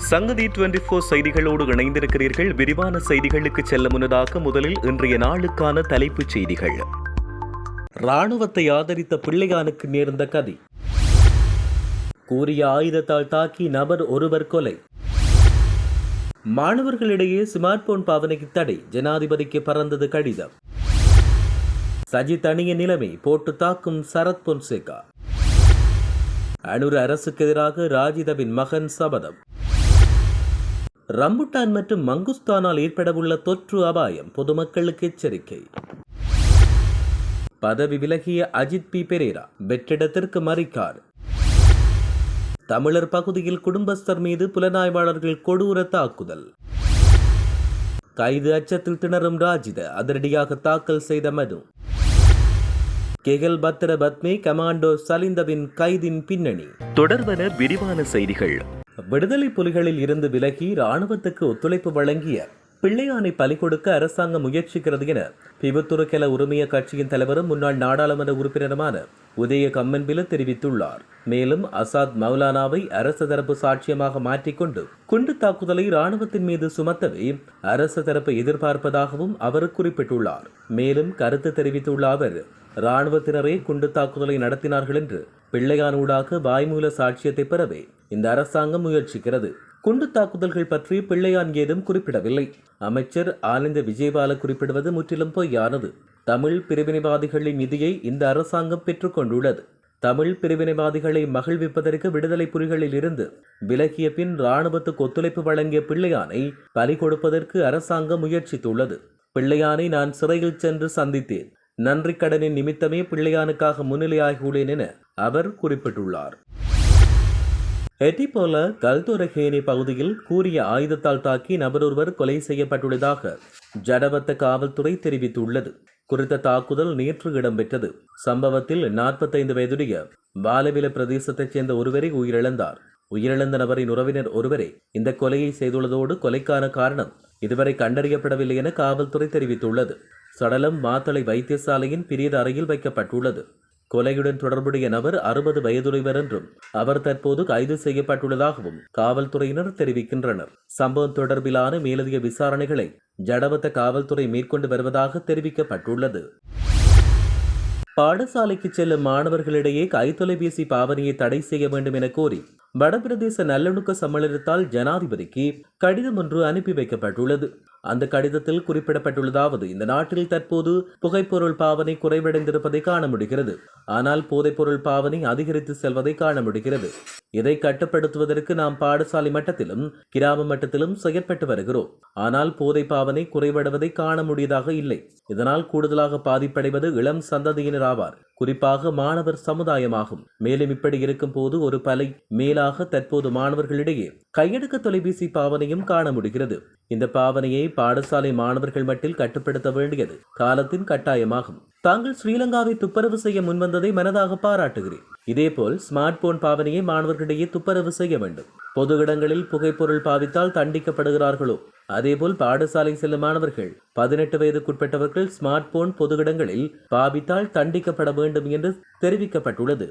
சங்கதி 24 செய்திகளோடு இணைந்திருக்கிறீர்கள். விரிவான செய்திகளுக்கு செல்ல முன்னதாக முதலில் இன்றைய நாளுக்கான தலைப்புச் செய்திகள். ராணுவத்தை ஆதரித்த பிள்ளையானுக்கு நேர்ந்த கதி. கூறிய ஆயுதத்தால் தாக்கி நபர் ஒருவர் கொலை. மாணவர்களிடையே ஸ்மார்ட் போன் பாவனைக்கு தடை. ஜனாதிபதிக்கு பறந்தது கடிதம். சஜித் அணிய நிலைமை போட்டு தாக்கும் சரத் பொன்சேகா. அனுர அரசுக்கு எதிராக ராஜிதவின் மகன் சபதம். ரம்புட்டான் மற்றும் மங்குஸ்தானால் ஏற்படவுள்ள தொற்று அபாயம், பொதுமக்களுக்கு எச்சரிக்கை. பதவி விலகிய அஜித் பி பெரேரா வெற்றிடத்திற்கு மறிக்கார். தமிழர் பகுதியில் குடும்பஸ்தர் மீது புலனாய்வாளர்கள் கொடூர தாக்குதல். கைது அச்சத்தில் திணறும் ராஜித அதிரடியாக தாக்கல் செய்த மனு. கெகல் பத்திர பத்மே கமாண்டோ சலிந்தவின் கைதின் பின்னணி. தொடர்வன விரிவான செய்திகள். விடுதலை புலிகளில் இருந்து விலகி ராணுவத்துக்கு ஒத்துழைப்பு வழங்கிய பிள்ளையானை பலி கொடுக்க அரசாங்கம் முயற்சிக்கிறது என பிபத்துருக்கெல உரிமைய கட்சியின் தலைவரும் முன்னாள் நாடாளுமன்ற உறுப்பினருமான உதய கம்மன்பில தெரிவித்துள்ளார். மேலும் அசாத் மௌலானாவை அரசு தரப்பு சாட்சியமாக மாற்றிக்கொண்டு குண்டு தாக்குதலை ராணுவத்தின் மீது சுமத்தவே அரசு தரப்பு எதிர்பார்ப்பதாகவும் அவர் குறிப்பிட்டுள்ளார். மேலும் கருத்து தெரிவித்துள்ள அவர், ராணுவத்தினரே குண்டு தாக்குதலை நடத்தினார்கள் என்று பிள்ளையானூடாக வாய்மூல சாட்சியத்தை பெறவே இந்த அரசாங்கம் முயற்சிக்கிறது. குண்டு தாக்குதல்கள் பற்றி பிள்ளையான் ஏதும் குறிப்பிடவில்லை. அமைச்சர் ஆனந்த விஜயபால குறிப்பிடுவது முற்றிலும் பொய்யானது. தமிழ் பிரிவினைவாதிகளின் நிதியை இந்த அரசாங்கம் பெற்றுக் கொண்டுள்ளது. தமிழ் பிரிவினைவாதிகளை மகிழ்விப்பதற்கு விடுதலை புலிகளில் இருந்து விலகிய பின் ராணுவத்துக்கு ஒத்துழைப்பு வழங்கிய பிள்ளையானை பலி கொடுப்பதற்கு அரசாங்கம் முயற்சித்துள்ளது. பிள்ளையானை நான் சிறையில் சென்று சந்தித்தேன். நன்றி கடனின் நிமித்தமே பிள்ளையானுக்காக முன்னிலையாகியுள்ளேன் என அவர் குறிப்பிட்டுள்ளார். எட்டிபோல கல்தோரகேணி பகுதியில் கூறிய ஆயுதத்தால் தாக்கி நபரொருவர் கொலை செய்யப்பட்டுள்ளதாக ஜடவத்த காவல்துறை தெரிவித்துள்ளது. குறித்த தாக்குதல் நேற்று இடம்பெற்றது. சம்பவத்தில் 45 வயதுடைய பாலவில பிரதேசத்தைச் சேர்ந்த ஒருவரை உயிரிழந்தார். உயிரிழந்த நபரின் உறவினர் ஒருவரே இந்த கொலையை செய்துள்ளதோடு கொலைக்கான காரணம் இதுவரை கண்டறியப்படவில்லை என காவல்துறை தெரிவித்துள்ளது. சடலம் மாத்தளை வைத்தியசாலையின் பிரேத அறையில் வைக்கப்பட்டுள்ளது. கொலையுடன் தொடர்புடைய நபர் 60 வயதுடையவர் என்றும் அவர் தற்போது கைது செய்யப்பட்டுள்ளதாகவும் காவல்துறையினர் தெரிவிக்கின்றனர். சம்பவம் தொடர்பிலான மேலதிக விசாரணைகளை ஜடவத்த காவல்துறை மேற்கொண்டு வருவதாக தெரிவிக்கப்பட்டுள்ளது. பாடசாலைக்கு செல்லும் மாணவர்களிடையே கைத்தொலைபேசி பாவனையை தடை செய்ய வேண்டும் என கோரி வடபிரதேச நல்லொழுக்க சம்மேளனத்தால் ஜனாதிபதிக்கு கடிதம் ஒன்று அனுப்பி வைக்கப்பட்டுள்ளது. அந்த கடிதத்தில் குறிப்பிடப்பட்டுள்ளதாவது, இந்த நாட்டில் தற்போது புகைப்பொருள் பாவனை குறைவடைந்திருப்பதை காண முடிகிறது. ஆனால் போதைப்பொருள் பாவனை அதிகரித்து செல்வதை காண முடிகிறது. இதை கட்டுப்படுத்துவதற்கு நாம் பாடசாலை மட்டத்திலும் கிராம மட்டத்திலும் செயற்பட்டு வருகிறோம். ஆனால் போதை பாவனை குறைவடைவதை காண முடியதாக இல்லை. இதனால் கூடுதலாக பாதிப்படைவது இளம் சந்ததியினர் ஆவார், குறிப்பாக மாணவர் சமுதாயமாகும். மேலும் இப்படி இருக்கும் போது ஒரு பலை மேலாக தற்போது மாணவர்களிடையே கையடக்க தொலைபேசி பாவனையும் காண முடிகிறது. இந்த பாவனையை பாடசாலை மாணவர்கள் மட்டில் கட்டுப்படுத்த வேண்டியது காலத்தின் கட்டாயமாகும். தாங்கள் ஸ்ரீலங்காவை துப்புரவு செய்ய முன்வந்ததை மனதாக பாராட்டுகிறேன். இதேபோல் ஸ்மார்ட் போன் பாவனையை மாணவர்களிடையே துப்புரவு செய்ய வேண்டும். பொது இடங்களில் புகைப்பொருள் பாவித்தால் தண்டிக்கப்படுகிறார்களோ அதேபோல் பாடசாலை செல்லும் மாணவர்கள் 18 வயதுக்குட்பட்டவர்கள் ஸ்மார்ட் போன் பொது இடங்களில் பாவித்தால் தண்டிக்கப்பட வேண்டும் என்று தெரிவிக்கப்பட்டுள்ளது.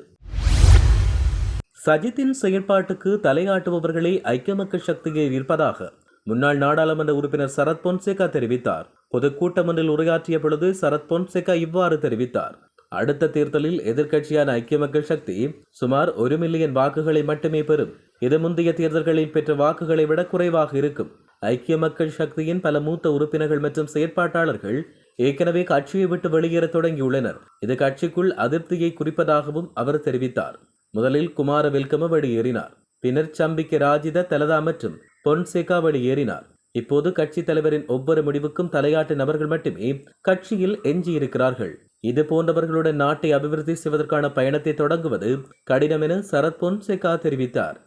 சஜித்தின் செயற்பாட்டுக்கு தலையாட்டுபவர்களே ஐக்கிய மக்கள் சக்தியில் இருப்பதாக முன்னாள் நாடாளுமன்ற உறுப்பினர் சரத் பொன்சேகா தெரிவித்தார். பொதுக்கூட்டம் ஒன்றில் உரையாற்றிய பொழுது சரத் பொன்சேகா இவ்வாறு தெரிவித்தார். அடுத்த தேர்தலில் எதிர்க்கட்சியான ஐக்கிய மக்கள் சக்தி சுமார் 1 மில்லியன் வாக்குகளை மட்டுமே பெறும். இது முந்தைய தேர்தல்களில் பெற்ற வாக்குகளை விட குறைவாக இருக்கும். ஐக்கிய மக்கள் சக்தியின் பல மூத்த உறுப்பினர்கள் மற்றும் செயற்பாட்டாளர்கள் ஏற்கனவே கட்சியை விட்டு வெளியேற தொடங்கியுள்ளனர். இது கட்சிக்குள் அதிருப்தியை குறிப்பதாகவும் அவர் தெரிவித்தார். முதலில் குமார வெல்கம வெளியேறினார். பின்னர் சம்பிக்க ராஜித தலதா மற்றும் பொன்சேகா வெளியேறினார். இப்போது கட்சி தலைவரின் ஒவ்வொரு முடிவுக்கும் தலையாட்டு நபர்கள் மட்டுமே கட்சியில் எஞ்சியிருக்கிறார்கள். இது போன்றவர்களுடன் நாட்டை அபிவிருத்தி செய்வதற்கான பயணத்தை தொடங்குவது கடினம் என சரத் பொன்சேகா தெரிவித்தார்.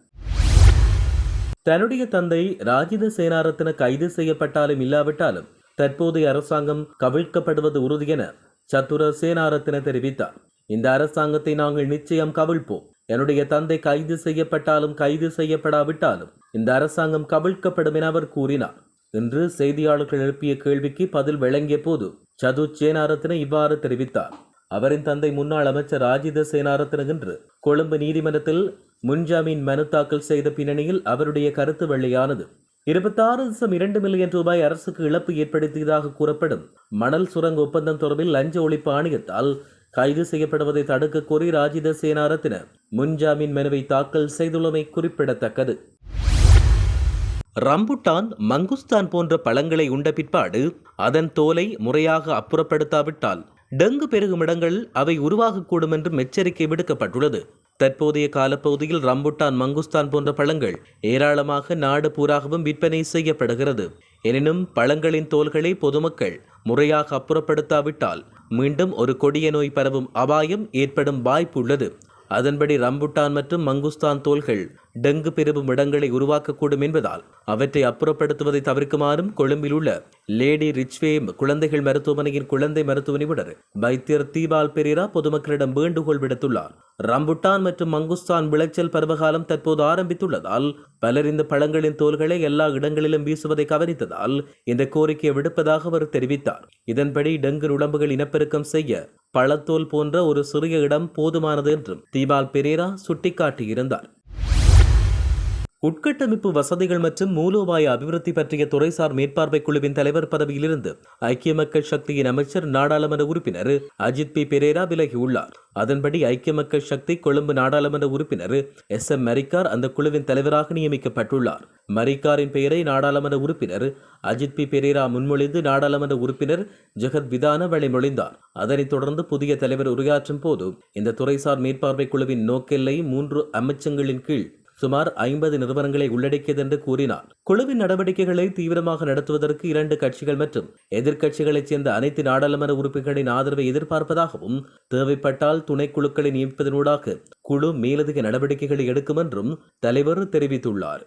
தன்னுடைய தந்தை ராஜித சேனாரத்ன கைது செய்யப்பட்டாலும் இல்லாவிட்டாலும் தற்போதைய அரசாங்கம் கவிழ்க்கப்படுவது உறுதி என சத்துர சேனாரத்ன தெரிவித்தார். இந்த அரசாங்கத்தை நாங்கள் நிச்சயம் கவிழ்ப்போம். என்னுடைய தந்தை கைது செய்யப்பட்டாலும் கைது செய்யப்படாவிட்டாலும் இந்த அரசாங்கம் கவிழ்க்கப்படும் என அவர் கூறினார். இன்று செய்தியாளர்கள் எழுப்பிய கேள்விக்கு பதில் வழங்கிய போது சது சேனாரத்ன இவ்வாறு தெரிவித்தார். அவரின் தந்தை முன்னாள் அமைச்சர் ராஜித சேனாரத்ன இன்று கொழும்பு நீதிமன்றத்தில் முன்ஜாமீன் மனு தாக்கல் செய்த பின்னணியில் அவருடைய கருத்து வெளியானது. 26.2 மில்லியன் ரூபாய் அரசுக்கு இழப்பு ஏற்படுத்தியதாக கூறப்படும் மணல் சுரங்க ஒப்பந்தம் தொடர்பில் லஞ்ச ஒழிப்பு ஆணையத்தால் கைது செய்யப்படுவதை தடுக்க கோரி ராஜித சேனாரத்ன முன்ஜாமீன் மனுவை தாக்கல் செய்துள்ளமை குறிப்பிடத்தக்கது. ரம்புட்டான், மங்குஸ்தான் போன்ற பழங்களை உண்ட பிற்பாடு அதன் தோலை முறையாக அப்புறப்படுத்தாவிட்டால் டெங்கு பெருகும் இடங்கள் அவை உருவாகக்கூடும் என்றும் எச்சரிக்கை விடுக்கப்பட்டுள்ளது. தற்போதைய காலப்பகுதியில் ரம்புட்டான், மங்குஸ்தான் போன்ற பழங்கள் ஏராளமாக நாடு பூராகவும் விற்பனை செய்யப்படுகிறது. எனினும் பழங்களின் தோல்களை பொதுமக்கள் முறையாக அப்புறப்படுத்தாவிட்டால் மீண்டும் ஒரு கொடிய நோய் பரவும் அபாயம் ஏற்படும் வாய்ப்பு உள்ளது. அதன்படி ரம்புட்டான் மற்றும் மங்குஸ்தான் தோல்கள் டெங்கு பெருகும் இடங்களை உருவாக்கக்கூடும் என்பதால் அவற்றை அப்புறப்படுத்துவதை தவிர்க்குமாறும் கொழும்பில் உள்ள லேடி ரிச்வே குழந்தைகள் மருத்துவமனையின் குழந்தை மருத்துவ நிபுணர் வைத்தியர் தீபால் பெரேரா பொதுமக்களிடம் வேண்டுகோள் விடுத்துள்ளார். ரம்புட்டான் மற்றும் மங்குஸ்தான் விளைச்சல் பருவகாலம் தற்போது ஆரம்பித்துள்ளதால் பலர் இந்த பழங்களின் தோல்களை எல்லா இடங்களிலும் வீசுவதை கவனித்ததால் இந்த கோரிக்கையை விடுப்பதாக அவர் தெரிவித்தார். இதன்படி டெங்கு உடம்புகள் இனப்பெருக்கம் செய்ய பழத்தோல் போன்ற ஒரு சிறிய இடம் போதுமானது என்றும் தீபால் பெரேரா சுட்டிக்காட்டியிருந்தார். உட்கட்டமைப்பு வசதிகள் மற்றும் மூலோபாய அபிவிருத்தி பற்றிய துறைசார் மேற்பார்வை குழுவின் தலைவர் பதவியிலிருந்து ஐக்கிய மக்கள் சக்தியின் அமைச்சர் நாடாளுமன்ற உறுப்பினர் அஜித் பி பெரேரா விலகியுள்ளார். அதன்படி ஐக்கிய மக்கள் சக்தி கொழும்பு நாடாளுமன்ற உறுப்பினர் SM மரிக்கார் அந்த குழுவின் தலைவராக நியமிக்கப்பட்டுள்ளார். மரிக்காரின் பெயரை நாடாளுமன்ற உறுப்பினர் அஜித் பி பெரேரா முன்மொழிந்து நாடாளுமன்ற உறுப்பினர் ஜெகத் விதான வழிமொழிந்தார். அதனைத் தொடர்ந்து புதிய தலைவர் உரையாற்றும் போது இந்த துறைசார் மேற்பார்வை குழுவின் நோக்கெல்லை 3 அமைச்சங்களின் கீழ் சுமார் 50 நிறுவனங்களை உள்ளடக்கியது என்று கூறினார். குழுவின் நடவடிக்கைகளை தீவிரமாக நடத்துவதற்கு 2 கட்சிகள் மற்றும் எதிர்க்கட்சிகளைச் சேர்ந்த அனைத்து நாடாளுமன்ற உறுப்பினர்களின் ஆதரவை எதிர்பார்ப்பதாகவும் தேவைப்பட்டால் துணைக்குழுக்களை நியமிப்பதனூடாக குழு மேலதிக நடவடிக்கைகளை எடுக்கும் என்றும் தலைவர் தெரிவித்துள்ளார்.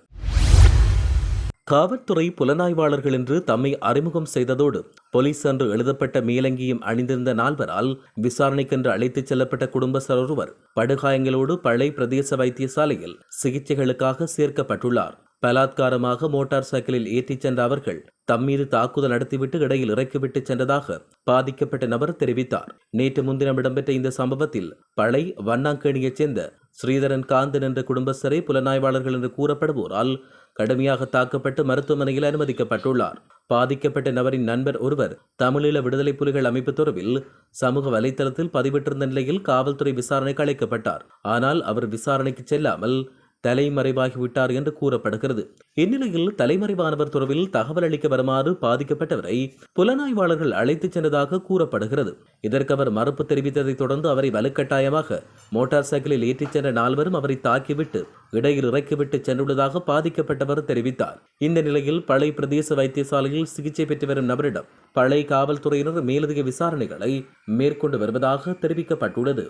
காவல்துறை புலனாய்வாளர்கள் என்று தம்மை அறிமுகம் செய்ததோடு போலீஸ் என்று எழுதப்பட்ட மேலங்கியும் அணிந்திருந்த 4வரால் விசாரணைக்கென்று அழைத்துச் செல்லப்பட்ட குடும்பஸ்தர் ஒருவர் படுகாயங்களோடு பளை பிரதேச வைத்தியசாலையில் சிகிச்சைகளுக்காக சேர்க்கப்பட்டுள்ளார். பலாத்காரமாக மோட்டார் சைக்கிளில் ஏற்றிச் சென்ற அவர்கள் தம்மீது தாக்குதல் நடத்திவிட்டு இடையில் இறக்கிவிட்டு சென்றதாக பாதிக்கப்பட்ட நபர் தெரிவித்தார். நேற்று முன்தினம் இடம்பெற்ற இந்த சம்பவத்தில் பளை வண்ணாங்கேணியைச் சேர்ந்த ஸ்ரீதரன் காந்தன் என்ற குடும்பஸ்தரை புலனாய்வாளர்கள் என்று கூறப்படுவோரால் கடுமையாக தாக்கப்பட்டு மருத்துவமனையில் அனுமதிக்கப்பட்டுள்ளார். பாதிக்கப்பட்ட நபரின் நண்பர் ஒருவர் தமிழீழ விடுதலை புலிகள் அமைப்பு தொடர்பில் சமூக வலைதளத்தில் பதிவிட்டிருந்த நிலையில் காவல்துறை விசாரணைக்கு அழைக்கப்பட்டார். ஆனால் அவர் விசாரணைக்கு செல்லாமல் தலைமறைவாகிவிட்டார் என்று கூறப்படுகிறது. இந்நிலையில் தலைமறைவானவர் தொடர்பில் தகவல் அளிக்க வருமாறு பாதிக்கப்பட்டவரை புலனாய்வாளர்கள் அழைத்துச் சென்றதாக கூறப்படுகிறது. இதற்கு அவர் மறுப்பு தெரிவித்ததைத் தொடர்ந்து அவரை வலுக்கட்டாயமாக மோட்டார் சைக்கிளில் ஏற்றிச் சென்ற 4வரும் அவரை தாக்கிவிட்டு இடையில் இறக்கிவிட்டு சென்றுள்ளதாக பாதிக்கப்பட்டவர் தெரிவித்தார். இந்த நிலையில் பளை பிரதேச வைத்தியசாலையில் சிகிச்சை பெற்று வரும் நபரிடம் பளை காவல்துறையினர் மேலதிக விசாரணைகளை மேற்கொண்டு வருவதாக தெரிவிக்கப்பட்டுள்ளது.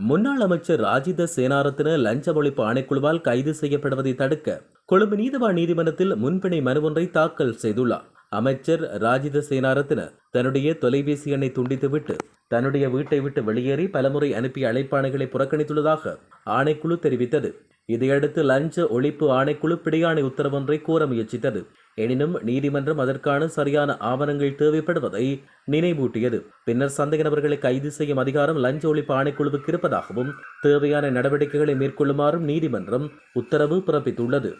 முன்னாள் அமைச்சர் ராஜித சேனாரத்ன லஞ்ச ஒழிப்பு ஆணைக்குழுவால் கைது செய்யப்படுவதை தடுக்க கொழும்பு நீதவான் நீதிமன்றத்தில் முன்பிணை மனு ஒன்றை தாக்கல் செய்துள்ளார். அமைச்சர் ராஜித சேனாரத்ன தன்னுடைய தொலைபேசி எண்ணை துண்டித்துவிட்டு தன்னுடைய வீட்டை விட்டு வெளியேறி பலமுறை அனுப்பிய அழைப்பாணைகளை புறக்கணித்துள்ளதாக ஆணைக்குழு தெரிவித்தது. இதையடுத்து லஞ்ச ஒழிப்பு ஆணைக்குழு பிடியாணை உத்தரவொன்றை கோர முயற்சித்தது. எனினும் நீதிமன்றம் அதற்கான சரியான ஆவணங்கள் தேவைப்படுவதை நினைவூட்டியது. பின்னர் சந்தேக நபர்களை கைது செய்யும் அதிகாரம் லஞ்ச ஒழிப்பு ஆணைக்குழுவுக்கு இருப்பதாகவும் தேவையான நடவடிக்கைகளை மேற்கொள்ளுமாறும் நீதிமன்றம் உத்தரவு பிறப்பித்துள்ளது.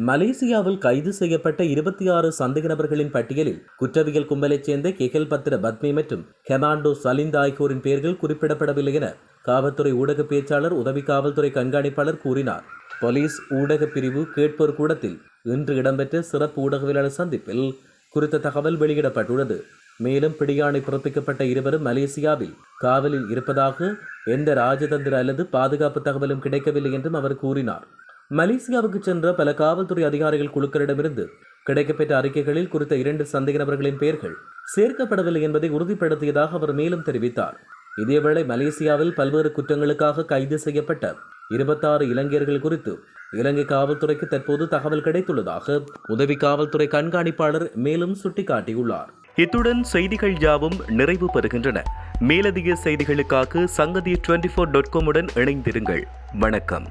மலேசியாவில் கைது செய்யப்பட்ட 26 சந்தேக நபர்களின் பட்டியலில் குற்றவியல் கும்பலைச் சேர்ந்த கெகல் பத்ர பத்மி மற்றும் கமாண்டோ சலிந்த் ஆகியோரின் பெயர்கள் குறிப்பிடப்படவில்லை என காவல்துறை ஊடக பேச்சாளர் உதவி காவல்துறை கண்காணிப்பாளர் கூறினார். போலீஸ் ஊடக பிரிவு கேட்போர் கூடத்தில் இன்று இடம்பெற்ற சிறப்பு ஊடகவியலாளர் சந்திப்பில் குறித்த தகவல் வெளியிடப்பட்டுள்ளது. மேலும் பிடியாணை பிறப்பிக்கப்பட்ட 2 மலேசியாவில் காவலில் இருப்பதாக எந்த ராஜதந்திர அல்லது பாதுகாப்பு தகவலும் கிடைக்கவில்லை என்றும் அவர் கூறினார். மலேசியாவுக்கு சென்ற பல காவல்துறை அதிகாரிகள் குழுக்களிடமிருந்து கிடைக்கப்பெற்ற அறிக்கைகளில் குறித்த 2 சந்தேக நபர்களின் பெயர்கள் சேர்க்கப்படவில்லை என்பதை உறுதிப்படுத்தியதாக அவர் மேலும் தெரிவித்தார். இதேவேளை மலேசியாவில் பல்வேறு குற்றங்களுக்காக கைது செய்யப்பட்ட 26 இலங்கையர்கள் குறித்து இலங்கை காவல்துறைக்கு தற்போது தகவல் கிடைத்துள்ளதாக உதவி காவல்துறை கண்காணிப்பாளர் மேலும் சுட்டிக்காட்டியுள்ளார். இத்துடன் செய்திகள் யாவும் நிறைவு பெறுகின்றன. மேலதிக செய்திகளுக்காக சங்கதி 24.com உடன் இணைந்திருங்கள். வணக்கம்.